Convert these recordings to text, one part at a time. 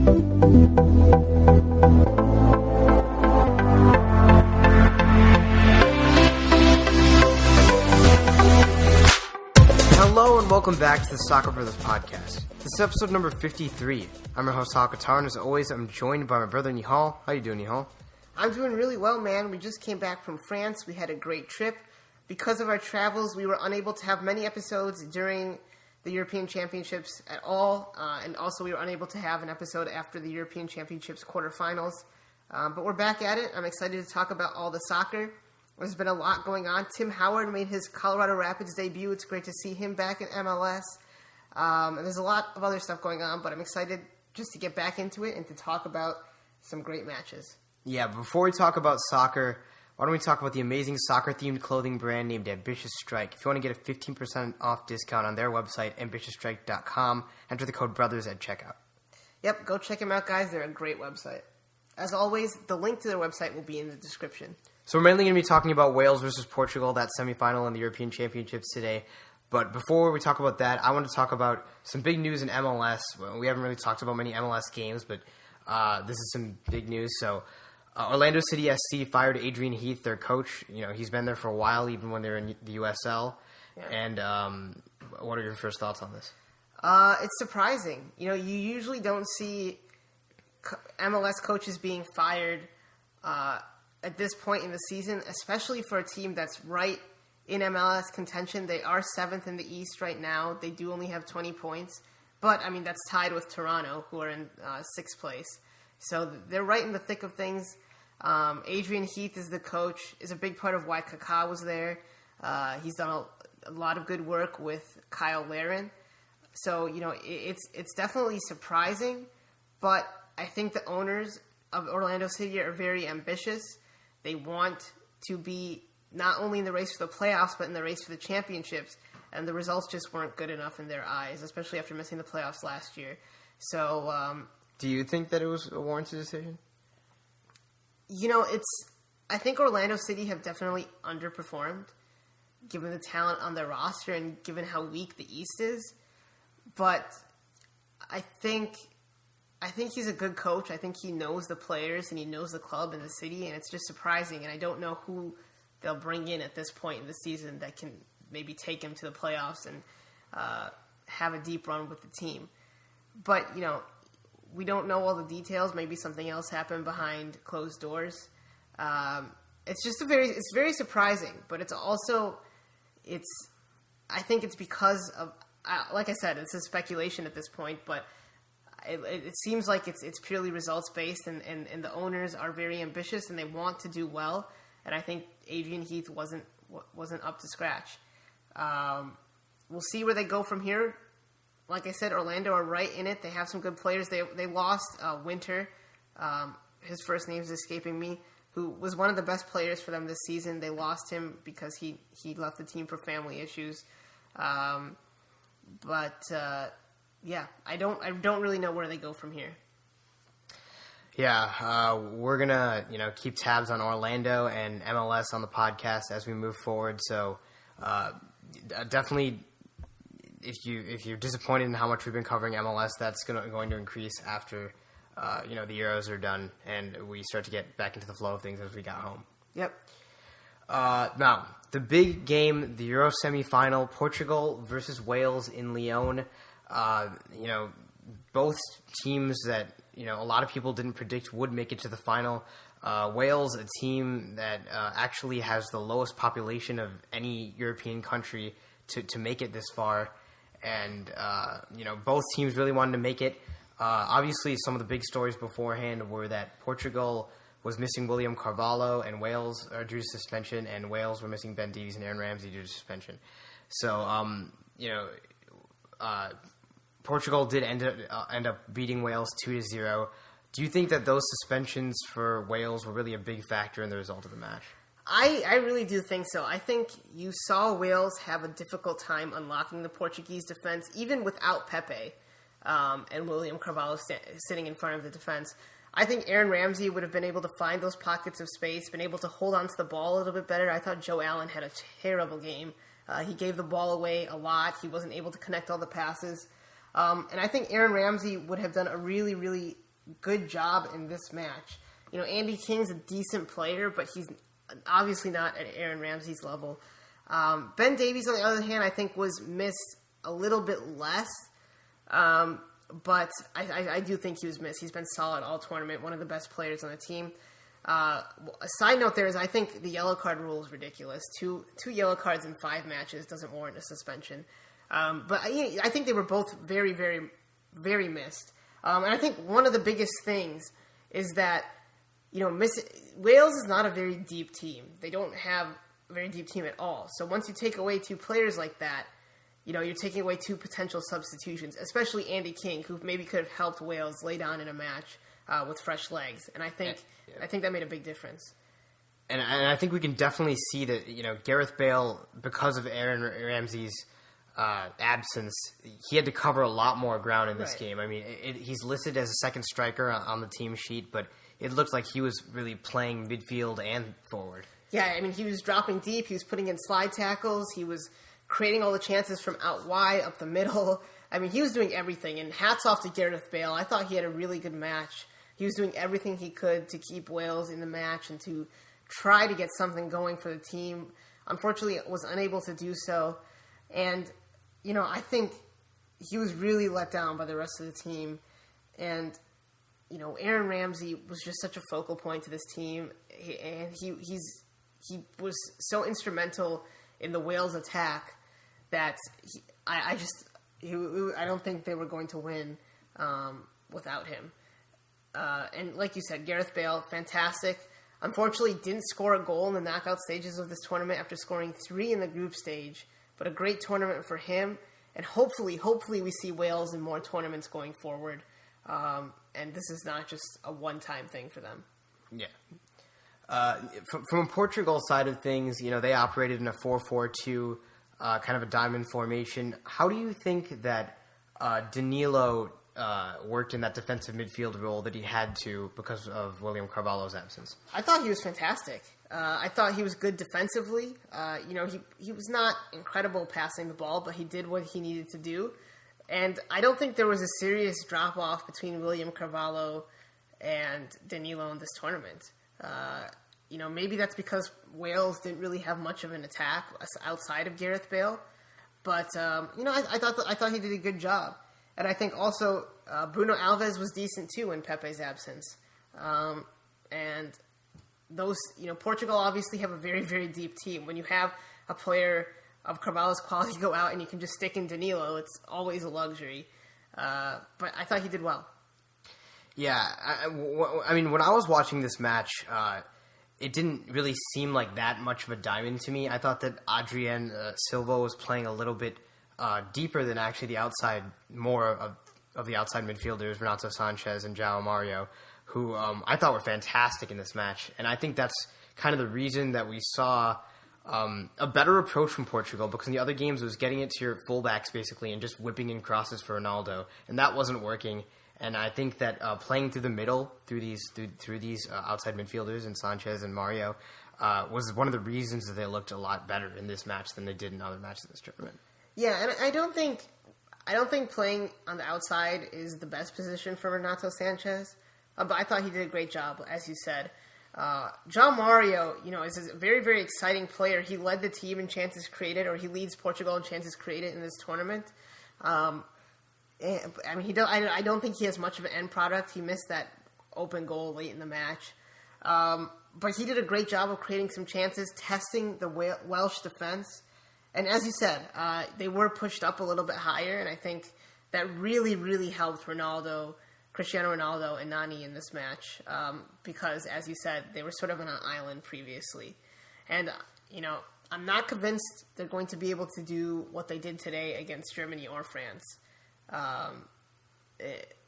Hello and welcome back to the Soccer Brothers Podcast. This is episode number 53. I'm your host, Sahil, and as always, I'm joined by my brother, Nihal. How you doing, Nihal? I'm doing really well, man. We just came back from France. We had a great trip. Because of our travels, we were unable to have many episodes during the European Championships at all, and also we were unable to have an episode after the European Championships quarterfinals. But we're back at it. I'm excited to talk about all the soccer. There's been a lot going on. Tim Howard made his Colorado Rapids debut. It's great to see him back in MLS. And there's a lot of other stuff going on, but I'm excited just to get back into it and to talk about some great matches. Yeah, before we talk about soccer, why don't we talk about the amazing soccer-themed clothing brand named Ambitious Strike. If you want to get a 15% off discount on their website, ambitiousstrike.com, enter the code BROTHERS at checkout. Yep, go check them out, guys. They're a great website. As always, the link to their website will be in the description. So we're mainly going to be talking about Wales versus Portugal, that semifinal in the European Championships today. But before we talk about that, I want to talk about some big news in MLS. Well, we haven't really talked about many MLS games, but this is some big news. So Orlando City SC fired Adrian Heath, their coach. You know, he's been there for a while, even when they were in the USL. Yeah. And what are your first thoughts on this? It's surprising. You know, you usually don't see MLS coaches being fired at this point in the season, especially for a team that's right in MLS contention. They are 7th in the East right now. They do only have 20 points. But, I mean, that's tied with Toronto, who are in 6th place. So they're right in the thick of things. Adrian Heath is the coach, is a big part of why Kaká was there. He's done a lot of good work with Kyle Larin. So, you know, it's definitely surprising, but I think the owners of Orlando City are very ambitious. They want to be not only in the race for the playoffs, but in the race for the championships. And the results just weren't good enough in their eyes, especially after missing the playoffs last year. So, do you think that it was a warranted decision? You know, I think Orlando City have definitely underperformed, given the talent on their roster and given how weak the East is. But I think he's a good coach. I think he knows the players and he knows the club and the city, and it's just surprising. And I don't know who they'll bring in at this point in the season that can maybe take him to the playoffs and have a deep run with the team. But, you know, we don't know all the details. Maybe something else happened behind closed doors. It's just it's very surprising, but it's also, I think it's because of, like I said, it's a speculation at this point, but it seems like it's purely results based, and the owners are very ambitious and they want to do well. And I think Adrian Heath wasn't up to scratch. We'll see where they go from here. Like I said, Orlando are right in it. They have some good players. They lost Winter. His first name is escaping me, who was one of the best players for them this season. They lost him because he left the team for family issues. Yeah, I don't really know where they go from here. Yeah, we're gonna keep tabs on Orlando and MLS on the podcast as we move forward. So definitely, if you're disappointed in how much we've been covering MLS, that's going to increase after the Euros are done and we start to get back into the flow of things as we got home. Yep. Now, the big game, the Euro semifinal, Portugal versus Wales in Lyon. Both teams that a lot of people didn't predict would make it to the final. Wales, a team that actually has the lowest population of any European country to make it this far. And, both teams really wanted to make it. Obviously, some of the big stories beforehand were that Portugal was missing William Carvalho and Wales are due to suspension, and Wales were missing Ben Davies and Aaron Ramsey due to suspension. So, Portugal did end up beating Wales 2-0. Do you think that those suspensions for Wales were really a big factor in the result of the match? I really do think so. I think you saw Wales have a difficult time unlocking the Portuguese defense, even without Pepe and William Carvalho sitting in front of the defense. I think Aaron Ramsey would have been able to find those pockets of space, been able to hold on to the ball a little bit better. I thought Joe Allen had a terrible game. He gave the ball away a lot. He wasn't able to connect all the passes. And I think Aaron Ramsey would have done a really, really good job in this match. You know, Andy King's a decent player, but he's obviously not at Aaron Ramsey's level. Ben Davies, on the other hand, I think was missed a little bit less, but I do think he was missed. He's been solid all tournament, one of the best players on the team. A side note there is I think the yellow card rule is ridiculous. Two yellow cards in 5 matches doesn't warrant a suspension. But I think they were both very, very, very missed. And I think one of the biggest things is that, you know, Wales is not a very deep team. They don't have a very deep team at all. So once you take away 2 players like that, you know, you're taking away 2 potential substitutions, especially Andy King, who maybe could have helped Wales lay down in a match with fresh legs. And I think that made a big difference. And I think we can definitely see that, you know, Gareth Bale, because of Aaron Ramsey's absence, he had to cover a lot more ground in this game. I mean, he's listed as a second striker on the team sheet, but it looked like he was really playing midfield and forward. Yeah, I mean, he was dropping deep. He was putting in slide tackles. He was creating all the chances from out wide, up the middle. I mean, he was doing everything. And hats off to Gareth Bale. I thought he had a really good match. He was doing everything he could to keep Wales in the match and to try to get something going for the team. Unfortunately, was unable to do so. And, you know, I think he was really let down by the rest of the team. And, you know, Aaron Ramsey was just such a focal point to this team. And he was so instrumental in the Wales attack that I don't think they were going to win without him. And like you said, Gareth Bale, fantastic. Unfortunately, didn't score a goal in the knockout stages of this tournament after scoring 3 in the group stage. But a great tournament for him. And hopefully we see Wales in more tournaments going forward. And this is not just a one-time thing for them. Yeah. From a Portugal side of things, you know, they operated in a 4-4-2, kind of a diamond formation. How do you think that Danilo worked in that defensive midfield role that he had to because of William Carvalho's absence? I thought he was fantastic. I thought he was good defensively. You know, he was not incredible passing the ball, but he did what he needed to do. And I don't think there was a serious drop-off between William Carvalho and Danilo in this tournament. You know, maybe that's because Wales didn't really have much of an attack outside of Gareth Bale. But, you know, I thought he did a good job. And I think also Bruno Alves was decent too in Pepe's absence. And those, you know, Portugal obviously have a very, very deep team. When you have a player of Carvalho's quality go out and you can just stick in Danilo, it's always a luxury. But I thought he did well. Yeah, I mean, when I was watching this match, it didn't really seem like that much of a diamond to me. I thought that Adrien Silva was playing a little bit deeper than actually the outside, more of the outside midfielders, Renato Sanchez and João Mario, who I thought were fantastic in this match. And I think that's kind of the reason that we saw a better approach from Portugal, because in the other games it was getting it to your fullbacks basically and just whipping in crosses for Ronaldo, and that wasn't working. And I think that playing through the middle, through these outside midfielders and Sanchez and Mario, was one of the reasons that they looked a lot better in this match than they did in other matches in this tournament. Yeah, and I don't think playing on the outside is the best position for Renato Sanchez, but I thought he did a great job, as you said. João Mario, you know, is a very, very exciting player. He led the team in chances created, or he leads Portugal in chances created in this tournament. I mean, I don't think he has much of an end product. He missed that open goal late in the match. But he did a great job of creating some chances, testing the Welsh defense. And as you said, they were pushed up a little bit higher, and I think that really, really helped Cristiano Ronaldo and Nani in this match, because, as you said, they were sort of on an island previously. And, you know, I'm not convinced they're going to be able to do what they did today against Germany or France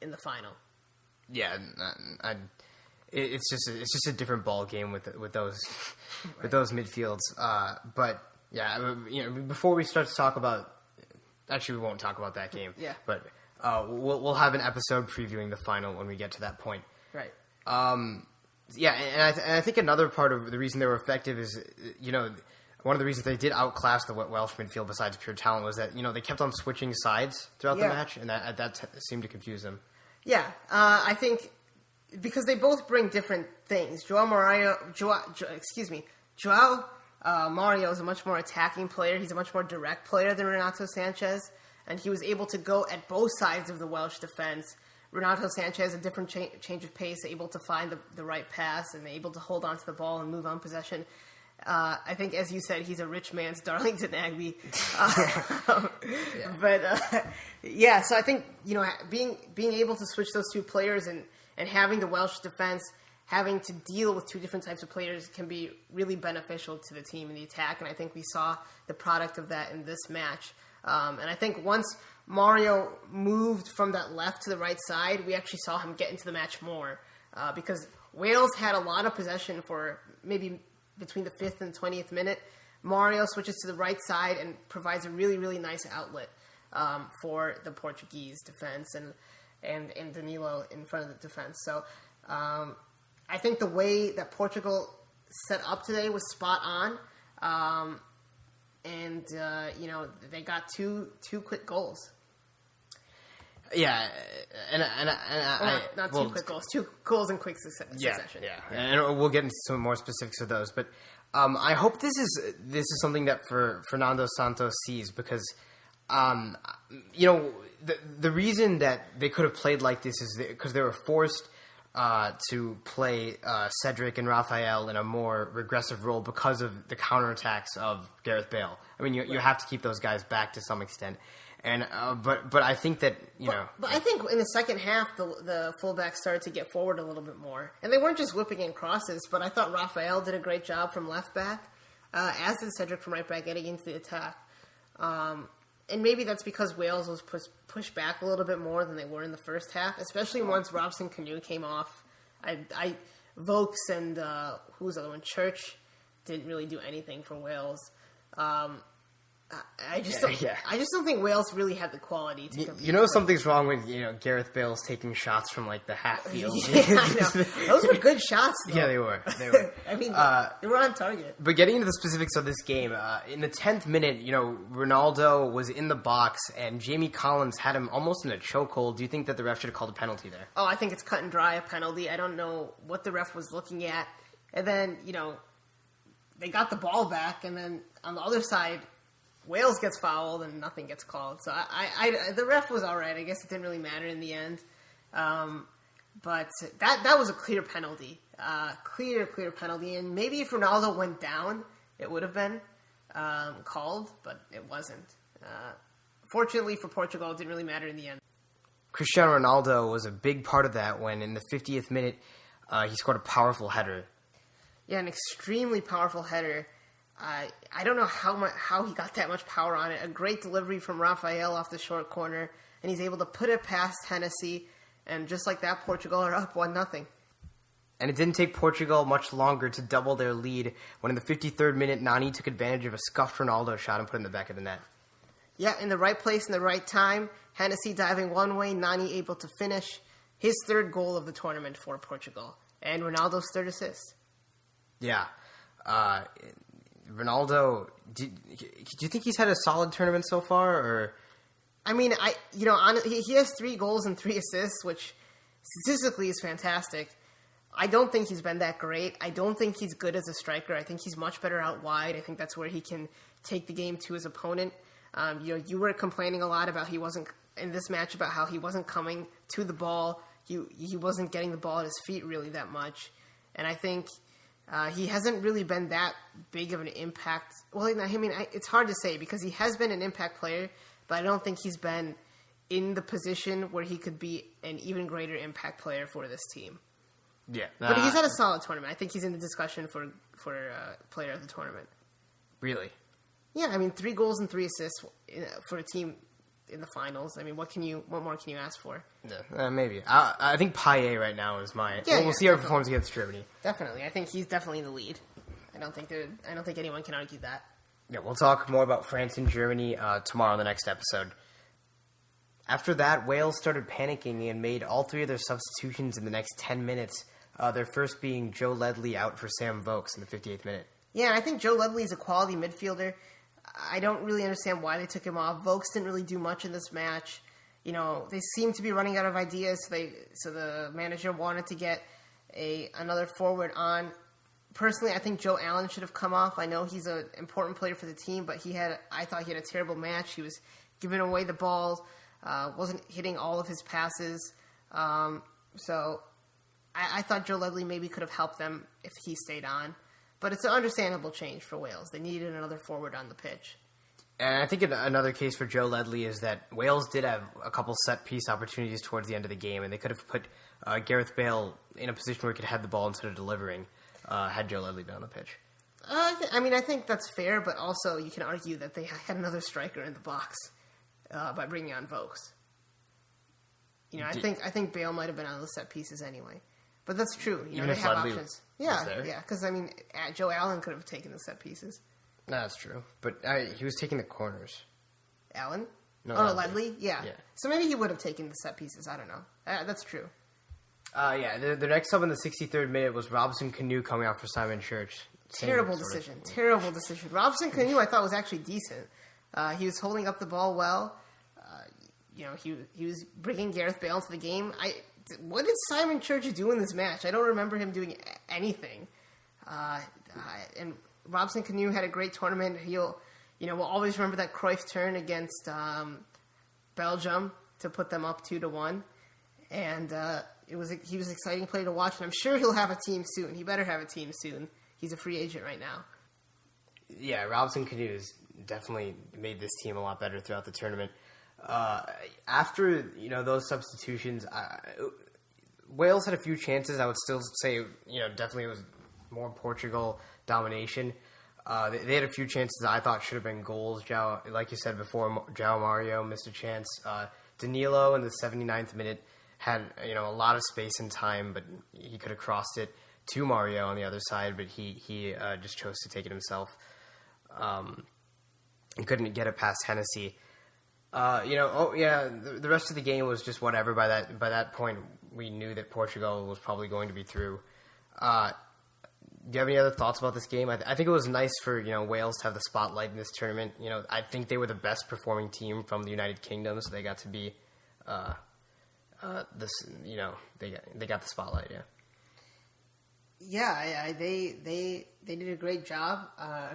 in the final. Yeah, it's just a different ball game with those right. With those midfields. But yeah, you know, before we start to talk about, actually, we won't talk about that game. Yeah, but we'll have an episode previewing the final when we get to that point. Right. Yeah, and I think another part of the reason they were effective is, you know, one of the reasons they did outclass the Welsh midfield besides pure talent was that, you know, they kept on switching sides throughout the match, and that seemed to confuse them. Yeah, I think because they both bring different things. Joao Mario is a much more attacking player. He's a much more direct player than Renato Sanchez, and he was able to go at both sides of the Welsh defense. Renato Sanchez, a different change of pace, able to find the right pass and able to hold onto the ball and move on possession. I think, as you said, he's a rich man's Darlington Nagbe. So I think, being able to switch those two players and having the Welsh defense having to deal with two different types of players can be really beneficial to the team in the attack, and I think we saw the product of that in this match. And I think once Mario moved from that left to the right side, we actually saw him get into the match more because Wales had a lot of possession for maybe between the 5th and 20th minute. Mario switches to the right side and provides a really, really nice outlet for the Portuguese defense and Danilo in front of the defense. So I think the way that Portugal set up today was spot on. They got two quick goals. Yeah, not two quick goals. 2 goals in quick succession. Yeah, and we'll get into some more specifics of those. But I hope this is something that Fernando Santos sees, because the reason that they could have played like this is because they were forced to play Cedric and Rafael in a more regressive role because of the counterattacks of Gareth Bale. I mean, you have to keep those guys back to some extent. And but I think that But I think in the second half, the fullbacks started to get forward a little bit more, and they weren't just whipping in crosses. But I thought Rafael did a great job from left back, as did Cedric from right back, getting into the attack. And maybe that's because Wales was pushed back a little bit more than they were in the first half, especially once Robson Canoe came off. Vokes and who was the other one? Church didn't really do anything for Wales. I just don't think Wales really had the quality to compete. Something's wrong with Gareth Bale's taking shots from like the half field. Yeah, I know. Those were good shots, though. Yeah, they were. I mean, they were on target. But getting into the specifics of this game, in the 10th minute, Ronaldo was in the box and Jamie Collins had him almost in a chokehold. Do you think that the ref should have called a penalty there? Oh, I think it's cut and dry, a penalty. I don't know what the ref was looking at. And then, they got the ball back, and then on the other side, Wales gets fouled and nothing gets called. So the ref was all right. I guess it didn't really matter in the end. But that was a clear penalty. Clear penalty. And maybe if Ronaldo went down, it would have been called, but it wasn't. Fortunately for Portugal, it didn't really matter in the end. Cristiano Ronaldo was a big part of that when in the 50th minute he scored a powerful header. Yeah, an extremely powerful header. I don't know how he got that much power on it. A great delivery from Rafael off the short corner, and he's able to put it past Hennessy, and just like that, Portugal are up 1-0. And it didn't take Portugal much longer to double their lead when in the 53rd minute, Nani took advantage of a scuffed Ronaldo shot and put it in the back of the net. Yeah, in the right place, in the right time. Hennessy diving one way, Nani able to finish his 3rd goal of the tournament for Portugal, and Ronaldo's 3rd assist. Yeah. Ronaldo, do you think he's had a solid tournament so far, or? I mean, he has 3 goals and 3 assists, which statistically is fantastic. I don't think he's been that great. I don't think he's good as a striker. I think he's much better out wide. I think that's where he can take the game to his opponent. You were complaining a lot about he wasn't in this match about how he wasn't coming to the ball. He wasn't getting the ball at his feet really that much, and I think. He hasn't really been that big of an impact. Well, I mean, it's hard to say because he has been an impact player, but I don't think he's been in the position where he could be an even greater impact player for this team. Yeah. But he's had a solid tournament. I think he's in the discussion for player of the tournament. Really? Yeah, I mean, 3 goals and 3 assists for a team in the finals. I mean, what more can you ask for? Yeah, maybe. I think Payet right now is mine. We'll see how he performs against Germany. Definitely. I think he's definitely in the lead. I don't think anyone can argue that. Yeah, we'll talk more about France and Germany tomorrow in the next episode. After that, Wales started panicking and made all 3 of their substitutions in the next 10 minutes, their first being Joe Ledley out for Sam Vokes in the 58th minute. Yeah, and I think Joe Ledley is a quality midfielder. I don't really understand why they took him off. Vokes didn't really do much in this match. they seem to be running out of ideas. So the manager wanted to get another forward on. Personally, I think Joe Allen should have come off. I know he's an important player for the team, but I thought he had a terrible match. He was giving away the balls, wasn't hitting all of his passes. So I thought Joe Ledley maybe could have helped them if he stayed on. But it's an understandable change for Wales. They needed another forward on the pitch. And I think another case for Joe Ledley is that Wales did have a couple set-piece opportunities towards the end of the game, and they could have put Gareth Bale in a position where he could head the ball instead of delivering had Joe Ledley been on the pitch. I think that's fair, but also you can argue that they had another striker in the box by bringing on Vokes. I think Bale might have been on the set pieces anyway. But that's true. Even they if have Ledley options. was there? Yeah, because, Joe Allen could have taken the set pieces. No, that's true. But he was taking the corners. Allen? No, Ledley? Yeah. So maybe he would have taken the set pieces. I don't know. That's true. The next sub in the 63rd minute was Robson Canoe coming out for Simon Church. Terrible decision. Robson Canoe, I thought, was actually decent. He was holding up the ball well. He was bringing Gareth Bale into the game. What did Simon Church do in this match? I don't remember him doing anything. And Robson Canoe had a great tournament. We'll always remember that Cruyff turn against Belgium to put them up 2-1. And he was an exciting player to watch. And I'm sure he'll have a team soon. He better have a team soon. He's a free agent right now. Yeah, Robson Canoe has definitely made this team a lot better throughout the tournament. After those substitutions, Wales had a few chances. I would still say definitely it was more Portugal domination. They had a few chances I thought should have been goals. Like you said before, João Mario missed a chance. Danilo in the 79th minute had a lot of space and time, but he could have crossed it to Mario on the other side, but he just chose to take it himself. He couldn't get it past Hennessy. The rest of the game was just whatever. By that point, we knew that Portugal was probably going to be through. Do you have any other thoughts about this game? I think it was nice for Wales to have the spotlight in this tournament. I think they were the best performing team from the United Kingdom, so they got to be they got the spotlight. Yeah. Yeah, they did a great job.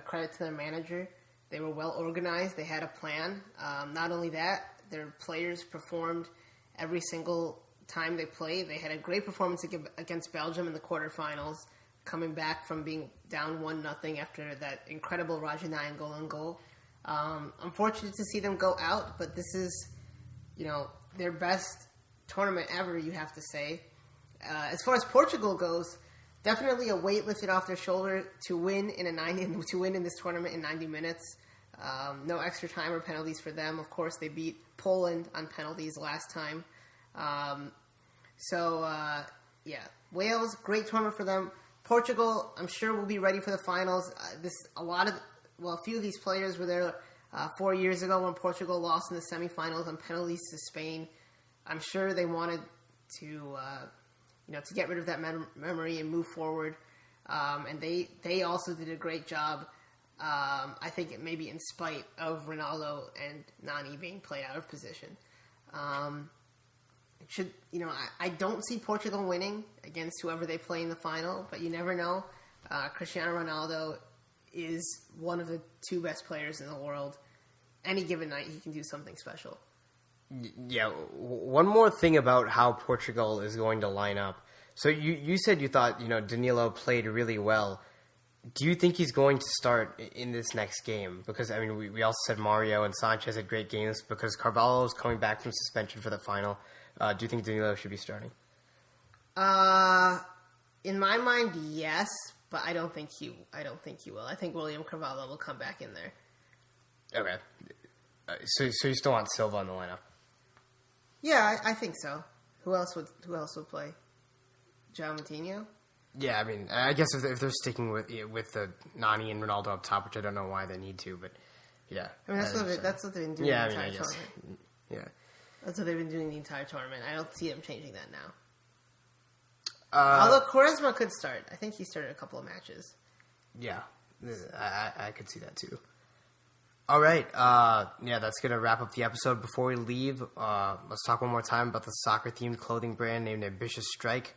Credit to their manager. They were well organized. They had a plan. Not only that, their players performed every single time they played. They had a great performance against Belgium in the quarterfinals, coming back from being down 1-0 after that incredible Raja Nainggolan goal. Unfortunate to see them go out, but this is, their best tournament ever, you have to say. As far as Portugal goes, definitely a weight lifted off their shoulder to win in this tournament in 90 minutes. No extra time or penalties for them. Of course, they beat Poland on penalties last time. Wales, great tournament for them. Portugal, I'm sure will be ready for the finals. A few of these players were there 4 years ago when Portugal lost in the semifinals on penalties to Spain. I'm sure they wanted to get rid of that memory and move forward. And they also did a great job. I think it may be in spite of Ronaldo and Nani being played out of position. I don't see Portugal winning against whoever they play in the final, but you never know. Cristiano Ronaldo is one of the two best players in the world. Any given night, he can do something special. Yeah, one more thing about how Portugal is going to line up. So you said you thought, Danilo played really well. Do you think he's going to start in this next game? Because, we also said Mario and Sanchez had great games because Carvalho is coming back from suspension for the final. Do you think Danilo should be starting? In my mind, yes, but I don't think he will. I think William Carvalho will come back in there. Okay. So you still want Silva in the lineup? Yeah, I think so. Who else would play? João Moutinho? Yeah, I guess if they're sticking with the Nani and Ronaldo up top, which I don't know why they need to, but yeah. That's what they've been doing the entire tournament. Yeah. That's what they've been doing the entire tournament. I don't see them changing that now. Although Quaresma could start. I think he started a couple of matches. Yeah. I could see that too. All right. That's going to wrap up the episode. Before we leave, let's talk one more time about the soccer-themed clothing brand named Ambitious Strike.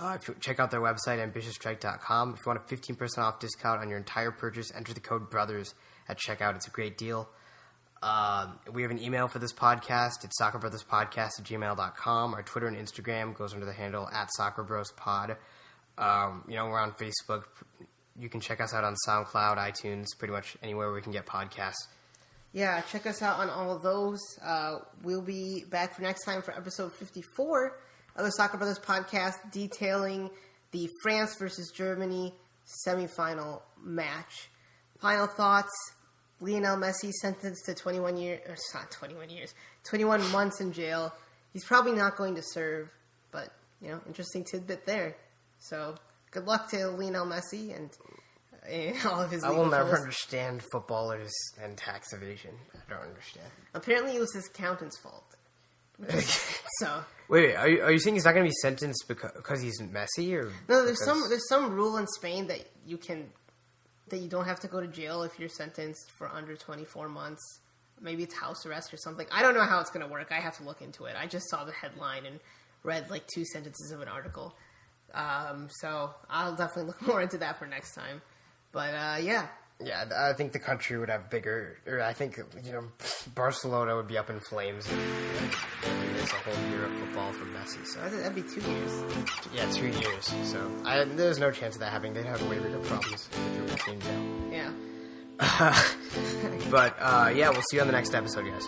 If you check out their website, ambitiousstrike.com. If you want a 15% off discount on your entire purchase, enter the code BROTHERS at checkout. It's a great deal. We have an email for this podcast. It's SoccerBrothersPodcast@gmail.com. Our Twitter and Instagram goes under the handle @SoccerBrosPod. We're on Facebook. You can check us out on SoundCloud, iTunes, pretty much anywhere we can get podcasts. Yeah, check us out on all of those. We'll be back for next time for episode 54 of the Soccer Brothers Podcast, detailing the France versus Germany semifinal match. Final thoughts: Lionel Messi sentenced to 21 months in jail. He's probably not going to serve, but, interesting tidbit there. So, good luck to Lionel Messi and all of his legal I will never troubles. understand footballers and tax evasion. I don't understand. Apparently it was his accountant's fault. So Wait, are you saying he's not going to be sentenced because he's Messi, or no? There's some rule in Spain that you don't have to go to jail if you're sentenced for under 24 months. Maybe it's house arrest or something. I don't know how it's going to work. I have to look into it. I just saw the headline and read like 2 sentences of an article. So I'll definitely look more into that for next time. But yeah. Yeah, I think the country would have I think, Barcelona would be up in flames and there's a whole year of football for Messi. So That'd be 2 years. Yeah, 2 years. So there's no chance of that happening. They'd have way bigger problems if they were Messi in jail. Yeah. But, we'll see you on the next episode, guys.